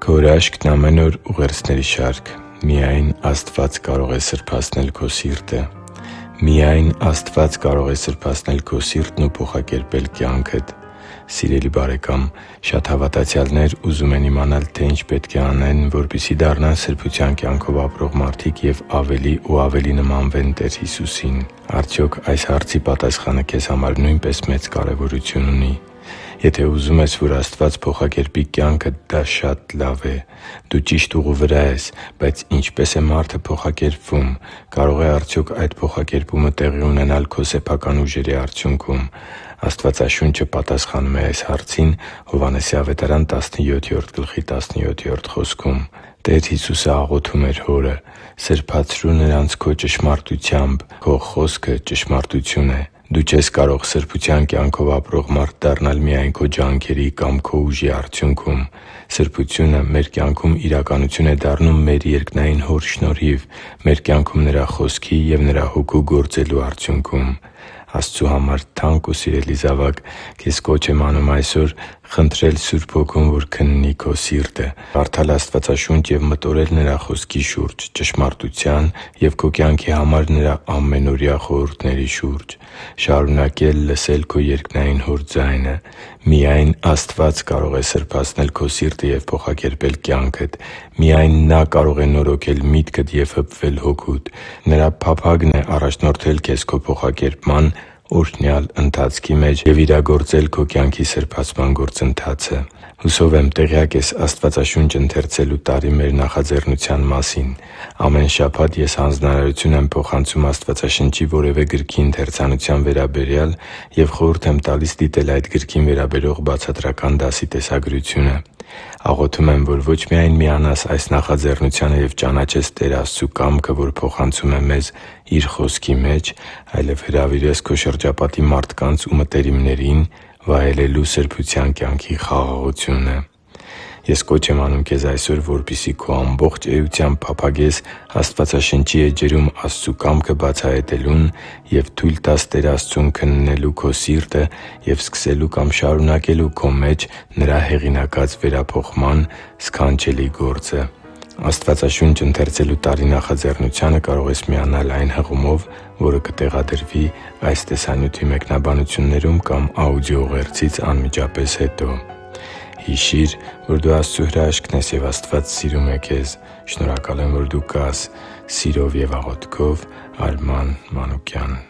Քո հրաշքն ամեն օր ուղերձների շարք։ Միայն Աստված կարող է սրբացնել քո սիրտը։ Միայն Աստված կարող է սրբացնել քո սիրտն ու փոխակերպել կյանքդ։ Սիրելի՛ բարեկամ, շատ հավատացյալներ ուզում են իմանալ, թե ինչ պետք է անեն, որպեսզի դառնան սրբության կյանքով ապրող մարդիկ և ավելի ու ավելի նմանվեն Տեր Հիսուսին։ Արդյոք այս հարցի պատասխանը քեզ համար նույնպես մեծ կարևորություն ունի։ Եթե ուզում ես, որ Աստված փոխակերպի կյանքդ, դա շատ լավ է։ Դու ճիշտ ուղու վրա ես, բայց ինչպե՞ս է մարդը փոխակերպվում։ Կարո՞ղ է արդյոք այդ փոխակերպումը տեղի ունենալ քո սեփական ուժերի արդյունքում։ Աստվածաշունչը պատասխանում է այս հարցին Հովհաննես 17:17 խոսքում։ Տեր Հիսուսը աղոթում էր Հորը. «Սրբացրու նրանց Քո ճշմարտությամբ. Քո խոսքը ճշմարտություն է»։ Դու չես կարող սրբության կյանքով ապրող մարդ դառնալ միայն քո ջանքերի կամ քո ուժի արդյունքում։ Սրբությունը մեր կյանքում իրականություն է դառնում մեր երկնային Հոր շնորհիվ՝ մեր կյանքում Նրա Խոսքի և Նրա Հոգու գործելու արդյունքում։ Աստծու համար թանկ ու սիրելի՛ զավակ, քեզ կոչ եմ անում այսօր խնդրել Սուրբ Հոգուն, որ քննի քո սիրտը, կարդալ Աստվածաշունչ և մտորել Նրա Խոսքի շուրջ, ճշմարտության և քո կյանքի համար Նրա ամանորյա խորհուրդների շուրջ։ Շարունակել լսել քո երկնային Հոր ձայնը։ Միայն Աստված կարող է սրբացնել քո սիրտը և փոխակերպել կյանքդ։ Միայն Նա կարող է նորոգել միտքդ և հպվել հոգուդ։ Նրա փափագն է առաջնորդել քեզ քո փոխակերպման օրհնյալ ընթացքի մեջ և իրագործել քո կյանքի սրբացման գործընթացը։ Հուսով եմ, տեղյակ ես Աստվածաշունչ ընթերցելու տարի մեր նախաձեռնության մասին։ Ամեն շաբաթ ես հանձնարարություն եմ փոխանցում Աստվածաշնչի որևէ գրքի ընթերցանության վերաբերյալ և խորհուրդ եմ տալիս դիտել այդ գրքին վերաբերող բացատրական դասի տեսագրությունը։ Աղոթում եմ, որ ոչ միայն միանաս այս նախաձեռնությանը և ճանաչես Տեր Աստծու կամքը, որ փոխանցում է մեզ Իր Խոսքի մեջ, այլև հրավիրես քո շրջապատի մարդկանց ու մտերիմներին վայելելու սրբության կյանքի խաղաղությունը։ Ես կոչ եմ անում քեզ այսօր, որպեսզի քո ամբողջ էությամբ փափագես Աստվածաշնչի էջերում Աստծու կամքը բացահայտելուն և թույլ տաս Տեր Աստծուն քննելու քո սիրտը և սկսելու կամ շարունակելու քո մեջ Նրա հեղինակած վերափոխման սքանչելի գործը։ Աստվածաշունչ ընթերցելու տարի նախաձեռնությանը կարող ես միանալ այն հղումով, որը կտեղադրվի այս տեսանյութի մեկնաբանություններում կամ աուդիո ուղերձից անմիջապես հետո։ Հիշի՛ր, որ դու Աստծո հրաշքն ես, և Աստված սիրում է քեզ։ Շնորհակալ եմ, որ դու կա՛ս։ Սիրով և աղոթքով, Արման Մանուկյան։